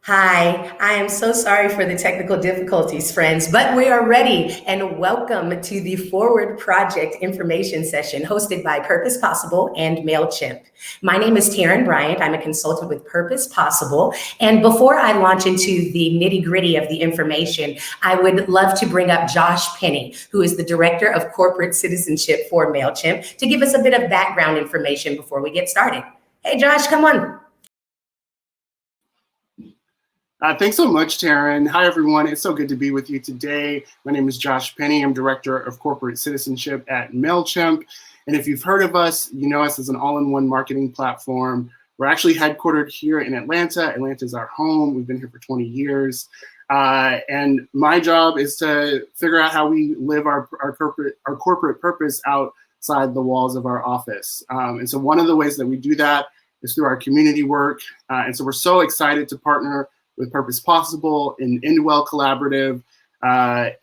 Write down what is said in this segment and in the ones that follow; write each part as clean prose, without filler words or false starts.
Hi, I am so sorry for the technical difficulties, friends, but we are ready, and welcome to the Forward Project information session hosted by Purpose Possible and Mailchimp. My name is Taryn Bryant. I'm a consultant with Purpose Possible, and before I launch into the nitty-gritty of the information, I would love to bring up Josh Penny, who is the Director of Corporate Citizenship for Mailchimp, to give us a bit of background information before we get started. Hey, Josh, come on. Thanks so much, Taryn. Hi, everyone. It's so good to be with you today. My name is Josh Penny. I'm Director of Corporate Citizenship at Mailchimp. And if you've heard of us, you know us as an all-in-one marketing platform. We're actually headquartered here in Atlanta. Atlanta is our home. We've been here for 20 years. And my job is to figure out how we live our corporate purpose outside the walls of our office. And so one of the ways that we do that is through our community work. And so we're so excited to partner with Purpose Possible, an Indwell collaborative,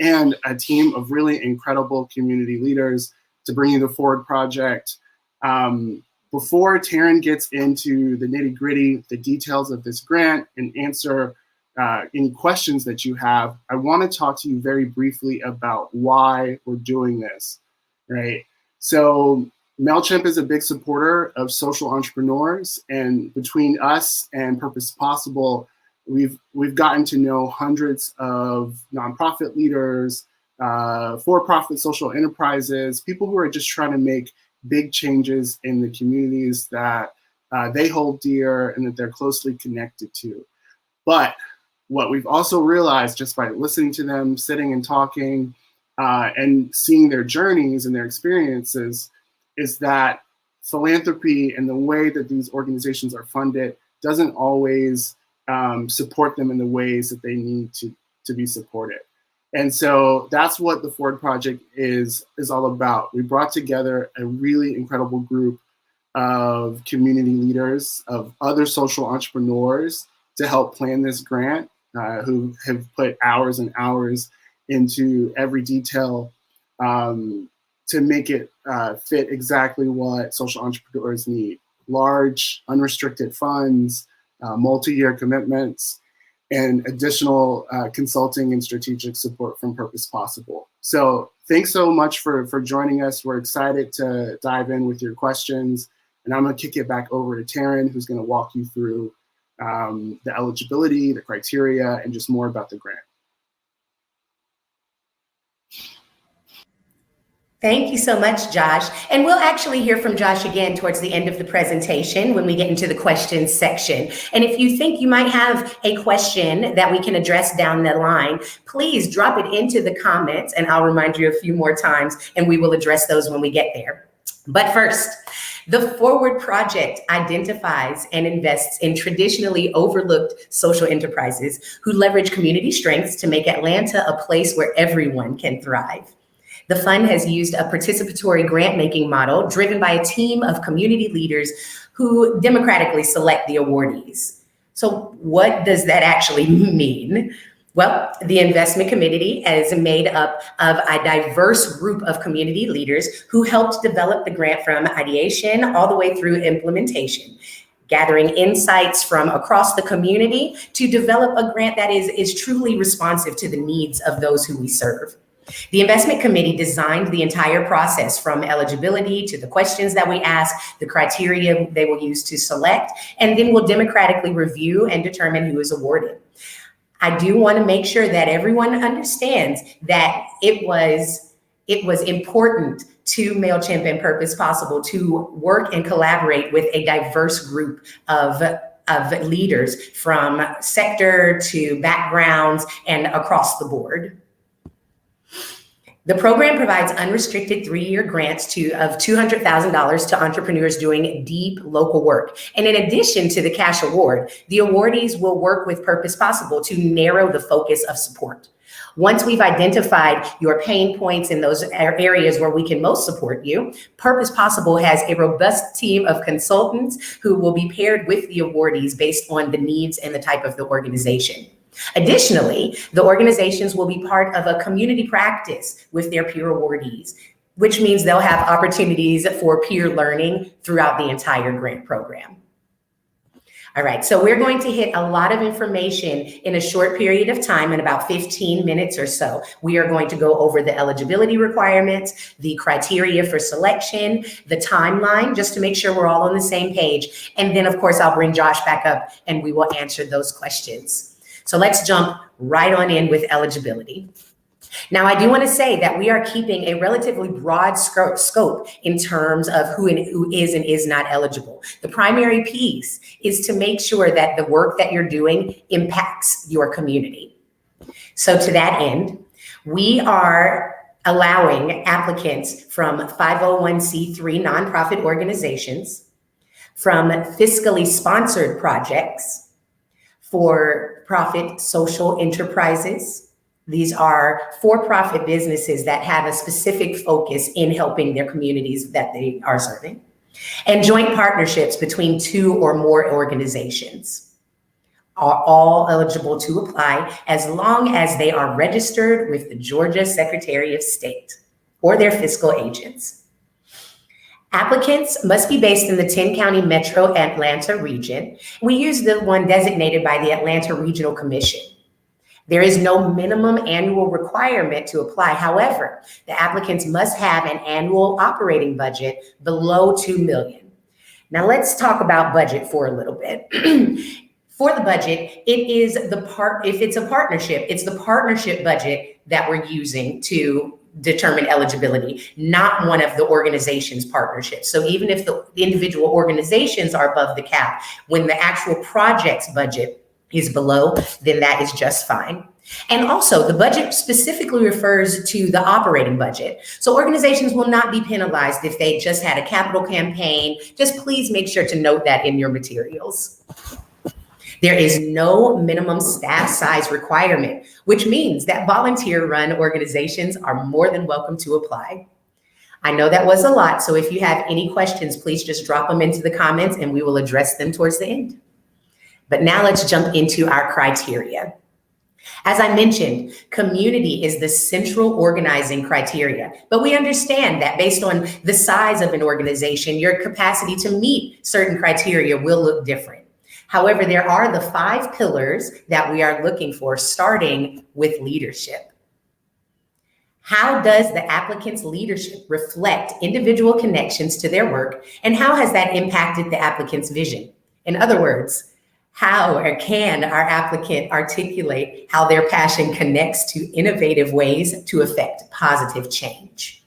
and a team of really incredible community leaders to bring you the Forward Project. Before Taryn gets into the nitty-gritty, the details of this grant, and answer any questions that you have, I want to talk to you very briefly about why we're doing this, right? So Mailchimp is a big supporter of social entrepreneurs, and between us and Purpose Possible, we've gotten to know hundreds of nonprofit leaders, for-profit social enterprises, people who are just trying to make big changes in the communities that they hold dear and that they're closely connected to. But what we've also realized just by listening to them, sitting and talking, and seeing their journeys and their experiences is that philanthropy and the way that these organizations are funded doesn't always support them in the ways that they need to be supported. And so that's what the Forward Project is all about. We brought together a really incredible group of community leaders, of other social entrepreneurs to help plan this grant, who have put hours and hours into every detail to make it fit exactly what social entrepreneurs need. Large, unrestricted funds, multi-year commitments, and additional consulting and strategic support from Purpose Possible. So thanks so much for joining us. We're excited to dive in with your questions. And I'm gonna kick it back over to Taryn, who's gonna walk you through the eligibility, the criteria, and just more about the grant. Thank you so much, Josh. And we'll actually hear from Josh again towards the end of the presentation when we get into the questions section. And if you think you might have a question that we can address down the line, please drop it into the comments and I'll remind you a few more times and we will address those when we get there. But first, the Forward Project identifies and invests in traditionally overlooked social enterprises who leverage community strengths to make Atlanta a place where everyone can thrive. The fund has used a participatory grant-making model driven by a team of community leaders who democratically select the awardees. So what does that actually mean? Well, the investment committee is made up of a diverse group of community leaders who helped develop the grant from ideation all the way through implementation, gathering insights from across the community to develop a grant that is truly responsive to the needs of those who we serve. The investment committee designed the entire process from eligibility to the questions that we ask, the criteria they will use to select, and then will democratically review and determine who is awarded. I do want to make sure that everyone understands that it was important to Mailchimp and Purpose Possible to work and collaborate with a diverse group of leaders from sector to backgrounds and across the board. The program provides unrestricted 3-year grants of $200,000 to entrepreneurs doing deep local work. And in addition to the cash award, the awardees will work with Purpose Possible to narrow the focus of support. Once we've identified your pain points in those areas where we can most support you, Purpose Possible has a robust team of consultants who will be paired with the awardees based on the needs and the type of the organization. Additionally, the organizations will be part of a community practice with their peer awardees, which means they'll have opportunities for peer learning throughout the entire grant program. All right, so we're going to hit a lot of information in a short period of time, in about 15 minutes or so. We are going to go over the eligibility requirements, the criteria for selection, the timeline, just to make sure we're all on the same page. And then, of course, I'll bring Josh back up and we will answer those questions. So let's jump right on in with eligibility. Now, I do want to say that we are keeping a relatively broad scope in terms of who is and is not eligible. The primary piece is to make sure that the work that you're doing impacts your community. So to that end, we are allowing applicants from 501c3 nonprofit organizations, from fiscally sponsored projects, for-profit social enterprises. These are for-profit businesses that have a specific focus in helping their communities that they are serving, and joint partnerships between 2 or more organizations are all eligible to apply as long as they are registered with the Georgia Secretary of State or their fiscal agents. Applicants must be based in the 10-county metro Atlanta region. We use the one designated by the Atlanta Regional Commission. There is no minimum annual requirement to apply. However, the applicants must have an annual operating budget below $2 million. Now let's talk about budget for a little bit. For the budget, it is if it's a partnership, it's the partnership budget that we're using to determine eligibility, not one of the organization's partnerships. So even if the individual organizations are above the cap, when the actual project's budget is below, then that is just fine. And also, the budget specifically refers to the operating budget. So organizations will not be penalized if they just had a capital campaign. Just please make sure to note that in your materials. There is no minimum staff size requirement, which means that volunteer-run organizations are more than welcome to apply. I know that was a lot, so if you have any questions, please just drop them into the comments and we will address them towards the end. But now let's jump into our criteria. As I mentioned, community is the central organizing criteria, but we understand that based on the size of an organization, your capacity to meet certain criteria will look different. However, there are the 5 pillars that we are looking for, starting with leadership. How does the applicant's leadership reflect individual connections to their work, and how has that impacted the applicant's vision? In other words, how or can our applicant articulate how their passion connects to innovative ways to affect positive change?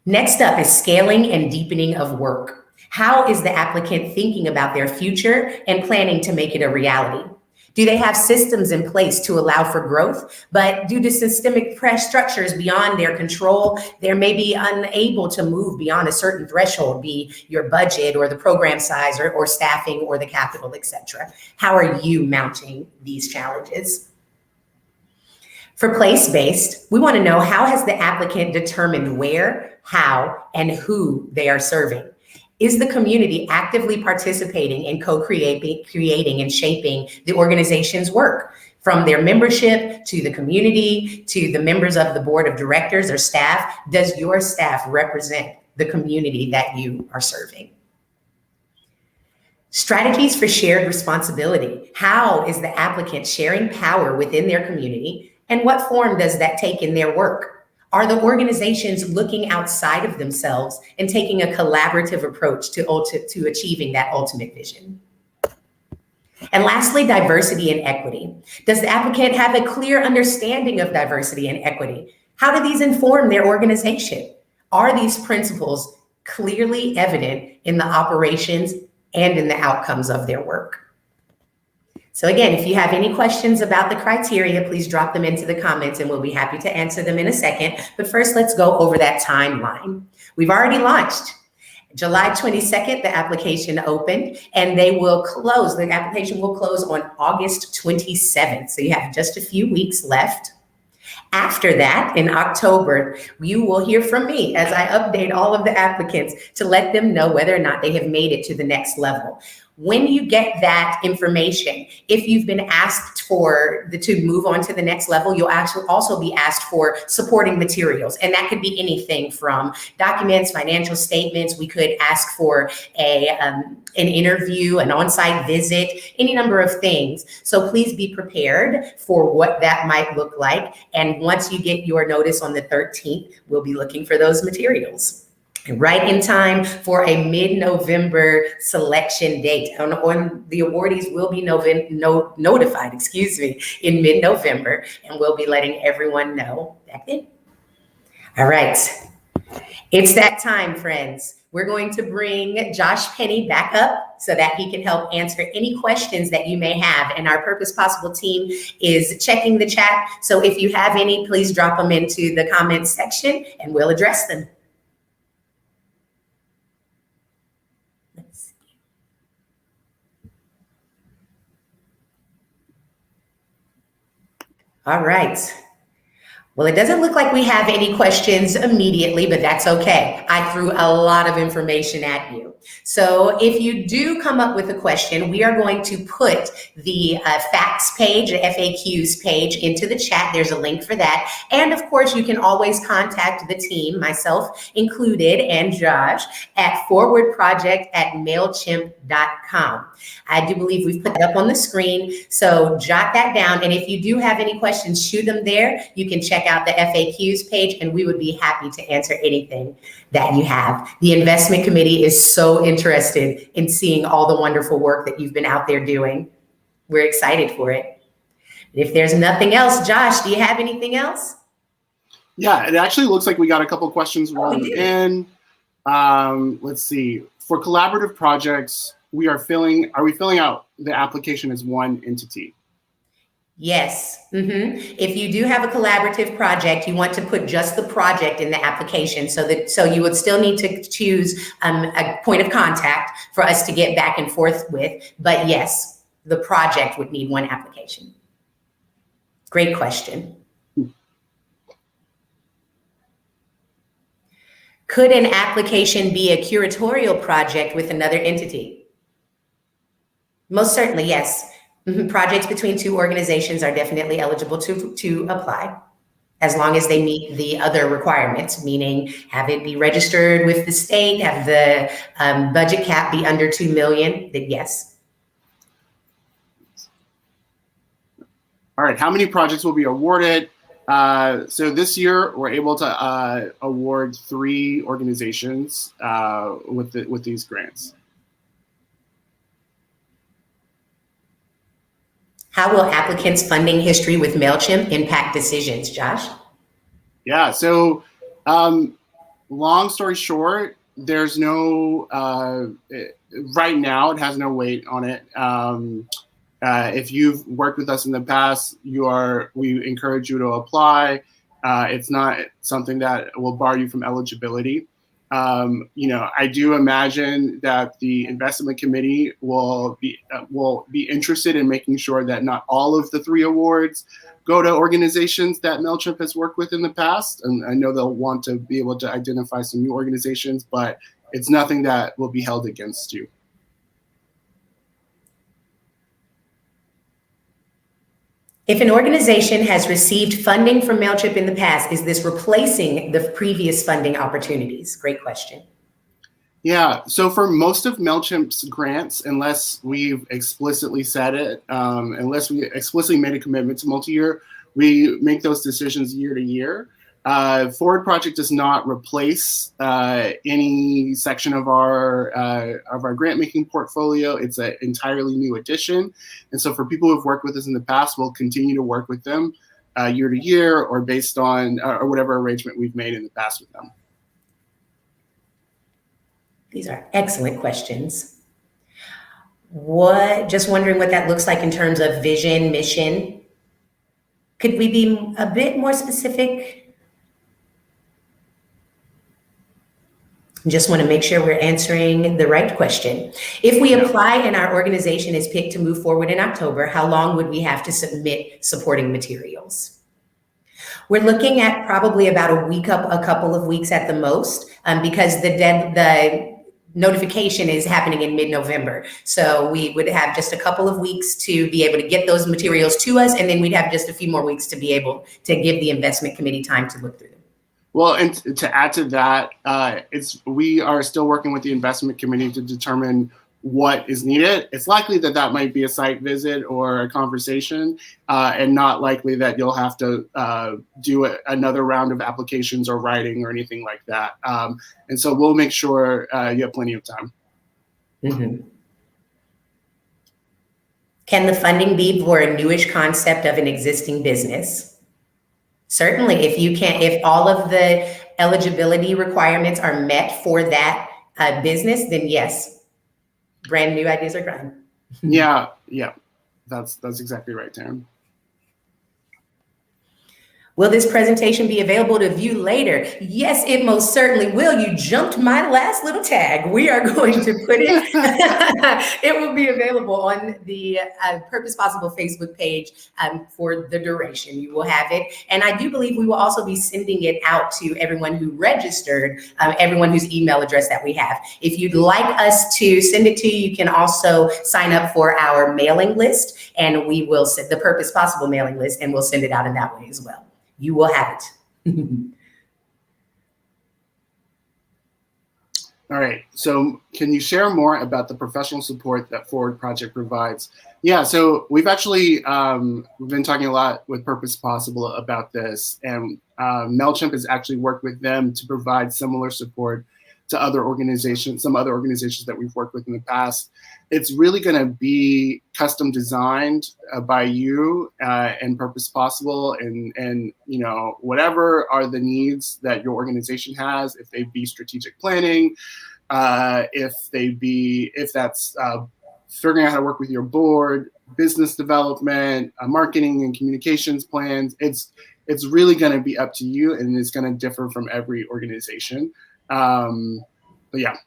Next up is scaling and deepening of work. How is the applicant thinking about their future and planning to make it a reality? Do they have systems in place to allow for growth, but due to systemic structures beyond their control, they may be unable to move beyond a certain threshold, be your budget or the program size or staffing or the capital, etc. How are you mounting these challenges? For place-based, we want to know, how has the applicant determined where, how, and who they are serving? Is the community actively participating in creating and shaping the organization's work, from their membership to the community to the members of the board of directors or staff? Does your staff represent the community that you are serving? Strategies for shared responsibility. How is the applicant sharing power within their community, and what form does that take in their work? Are the organizations looking outside of themselves and taking a collaborative approach to achieving that ultimate vision? And lastly, diversity and equity. Does the applicant have a clear understanding of diversity and equity? How do these inform their organization? Are these principles clearly evident in the operations and in the outcomes of their work? So again, if you have any questions about the criteria, please drop them into the comments and we'll be happy to answer them in a second. But first, let's go over that timeline. We've already launched. July 22nd, the application opened, and the application will close on August 27th. So you have just a few weeks left. After that, in October, you will hear from me as I update all of the applicants to let them know whether or not they have made it to the next level. When you get that information, if you've been asked to move on to the next level, you'll actually also be asked for supporting materials. And that could be anything from documents, financial statements. We could ask for an interview, an on-site visit, any number of things. So please be prepared for what that might look like. And once you get your notice on the 13th, we'll be looking for those materials. Right in time for a mid-November selection date. On the awardees will be notified, in mid-November, and we'll be letting everyone know back then. All right, it's that time, friends. We're going to bring Josh Penny back up so that he can help answer any questions that you may have. And our Purpose Possible team is checking the chat. So if you have any, please drop them into the comments section and we'll address them. All right. Well, it doesn't look like we have any questions immediately, but that's okay. I threw a lot of information at you. So if you do come up with a question, we are going to put the facts page, the FAQs page into the chat. There's a link for that. And of course, you can always contact the team, myself included, and Josh at forwardproject@mailchimp.com. I do believe we've put that up on the screen. So jot that down. And if you do have any questions, shoot them there. You can check out the FAQs page and we would be happy to answer anything that you have. The investment committee is so interested in seeing all the wonderful work that you've been out there doing. We're excited for it. If there's nothing else, Josh, do you have anything else? Yeah, it actually looks like we got a couple questions rolling in. Let's see. For collaborative projects, are we filling out the application as one entity? Yes. If you do have a collaborative project, you want to put just the project in the application so you would still need to choose a point of contact for us to get back and forth with. But yes, the project would need one application. Great question. Could an application be a curatorial project with another entity? Most certainly, yes. Projects between two organizations are definitely eligible to apply as long as they meet the other requirements, meaning have it be registered with the state, have the budget cap be under 2 million, then yes. All right, how many projects will be awarded? So this year we're able to award 3 organizations with these grants. How will applicants' funding history with Mailchimp impact decisions, Josh? Yeah, so long story short, there's no, right now it has no weight on it. If you've worked with us in the past, we encourage you to apply. It's not something that will bar you from eligibility. I do imagine that the investment committee will be interested in making sure that not all of the 3 awards go to organizations that Mailchimp has worked with in the past. And I know they'll want to be able to identify some new organizations, but it's nothing that will be held against you. If an organization has received funding from Mailchimp in the past, is this replacing the previous funding opportunities? Great question. Yeah, so for most of Mailchimp's grants, unless we've explicitly said it, unless we explicitly made a commitment to multi-year, we make those decisions year to year. Forward Project does not replace any section of our grant making portfolio. It's an entirely new addition, and so for people who've worked with us in the past, we'll continue to work with them year to year or based on or whatever arrangement we've made in the past with them. These are excellent questions. Just wondering what that looks like in terms of vision, mission. Could we be a bit more specific? Just want to make sure we're answering the right question. If we apply and our organization is picked to move forward in October, how long would we have to submit supporting materials? We're looking at probably about a couple of weeks at the most, because the notification is happening in mid-November. So we would have just a couple of weeks to be able to get those materials to us, and then we'd have just a few more weeks to be able to give the investment committee time to look through them. Well, and to add to that, we are still working with the investment committee to determine what is needed. It's likely that that might be a site visit or a conversation, and not likely that you'll have to do another round of applications or writing or anything like that. And so we'll make sure you have plenty of time. Mm-hmm. Can the funding be for a newish concept of an existing business? Certainly, if all of the eligibility requirements are met for that business, then yes. Brand new ideas are grand. Yeah, that's exactly right, Taryn. Will this presentation be available to view later? Yes, it most certainly will. You jumped my last little tag. We are going to put it, it will be available on the Purpose Possible Facebook page for the duration. You will have it. And I do believe we will also be sending it out to everyone who registered, everyone whose email address that we have. If you'd like us to send it to you, you can also sign up for our mailing list, and we will send the Purpose Possible mailing list, and we'll send it out in that way as well. You will have it. All right, so can you share more about the professional support that Forward Project provides? Yeah, so we've actually we've been talking a lot with Purpose Possible about this, and Mailchimp has actually worked with them to provide similar support to other organizations, some other organizations that we've worked with in the past. It's really going to be custom designed by you and Purpose Possible, and you know, whatever are the needs that your organization has, if they be strategic planning, if that's figuring out how to work with your board, business development, marketing and communications plans. It's really going to be up to you, and it's going to differ from every organization. But yeah.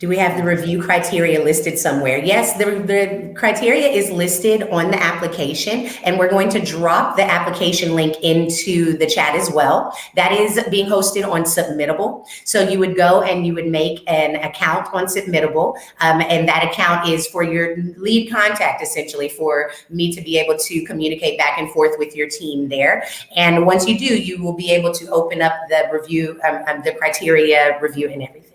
Do we have the review criteria listed somewhere? Yes, the criteria is listed on the application, and we're going to drop the application link into the chat as well. That is being hosted on Submittable. So you would go and you would make an account on Submittable, and that account is for your lead contact, essentially, for me to be able to communicate back and forth with your team there. And once you do, you will be able to open up the review, the criteria review and everything.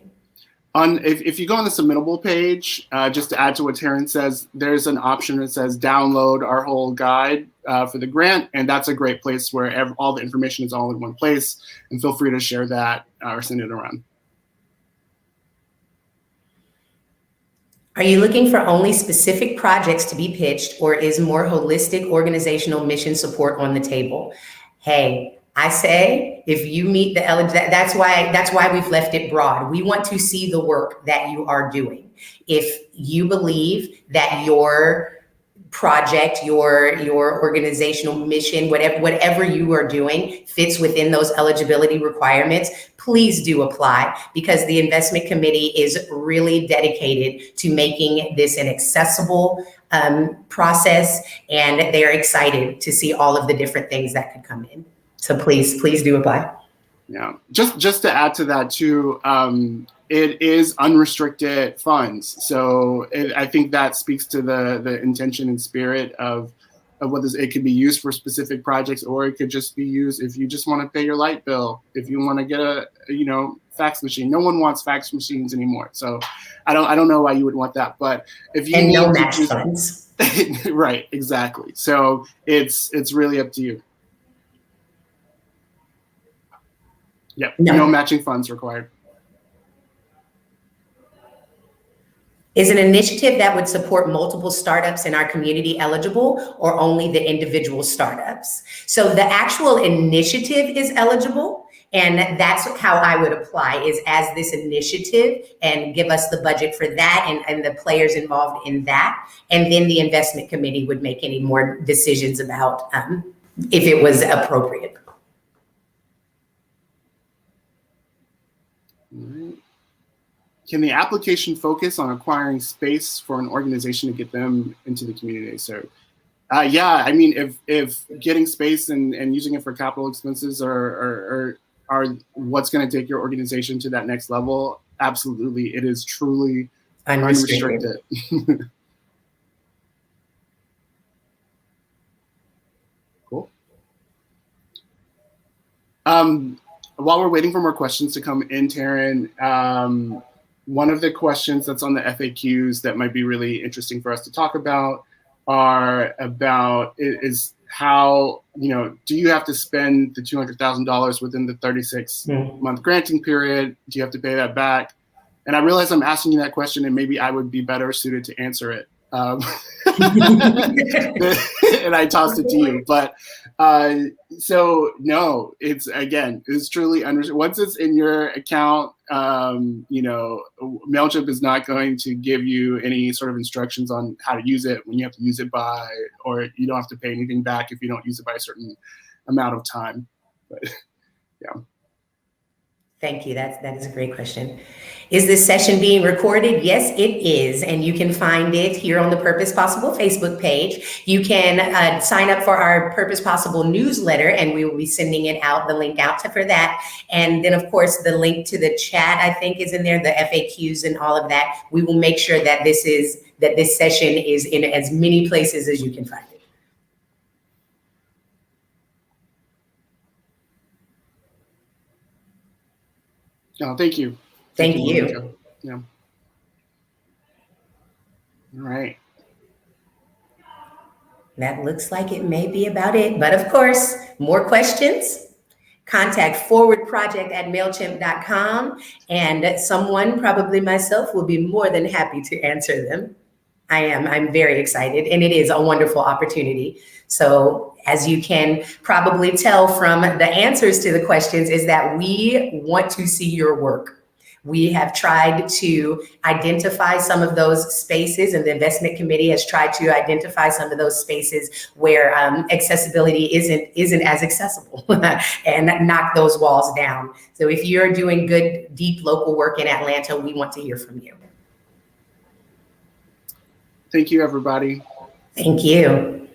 If you go on the Submittable page, just to add to what Taryn says, there's an option that says download our whole guide for the grant, and that's a great place where all the information is all in one place, and feel free to share that or send it around. Are you looking for only specific projects to be pitched, or is more holistic organizational mission support on the table? Hey, I say, if you meet the eligibility, that's why we've left it broad. We want to see the work that you are doing. If you believe that your project, your organizational mission, whatever you are doing fits within those eligibility requirements, please do apply, because the investment committee is really dedicated to making this an accessible process, and they're excited to see all of the different things that could come in. So please do apply. Yeah, just to add to that too, it is unrestricted funds. So I think that speaks to the intention and spirit of what this. It could be used for specific projects, or it could just be used if you just want to pay your light bill, if you want to get a fax machine. No one wants fax machines anymore. So I don't know why you would want that, but if you and need no match funds. Right, exactly. So it's really up to you. Yep, no matching funds required. Is an initiative that would support multiple startups in our community eligible, or only the individual startups? So the actual initiative is eligible, and that's how I would apply, is as this initiative, and give us the budget for that and the players involved in that. And then the investment committee would make any more decisions about if it was appropriate. Can the application focus on acquiring space for an organization to get them into the community they serve? Yeah, I mean, if getting space and using it for capital expenses are are what's going to take your organization to that next level, absolutely, it is truly unrestricted. Cool. While we're waiting for more questions to come in, Taryn, one of the questions that's on the FAQs that might be really interesting for us to talk about is how, do you have to spend the $200,000 within the 36-month granting period? Do you have to pay that back? And I realize I'm asking you that question, and maybe I would be better suited to answer it. And I tossed it to you, but so no, it's truly once it's in your account, Mailchimp is not going to give you any sort of instructions on how to use it, when you have to use it by, or you don't have to pay anything back if you don't use it by a certain amount of time. But yeah. Thank you. That is a great question. Is this session being recorded? Yes, it is. And you can find it here on the Purpose Possible Facebook page. You can sign up for our Purpose Possible newsletter, and we will be sending it out, the link out for that. And then, of course, the link to the chat, I think, is in there, the FAQs and all of that. We will make sure that this session is in as many places as you can find it. Oh, thank you. Thank you. Yeah. All right. That looks like it may be about it. But of course, more questions, contact forwardproject@mailchimp.com, and someone, probably myself, will be more than happy to answer them. I'm very excited, and it is a wonderful opportunity. So as you can probably tell from the answers to the questions, is that we want to see your work. We have tried to identify some of those spaces, and the investment committee has tried to identify some of those spaces where accessibility isn't as accessible and knock those walls down. So if you're doing good, deep local work in Atlanta, we want to hear from you. Thank you, everybody. Thank you.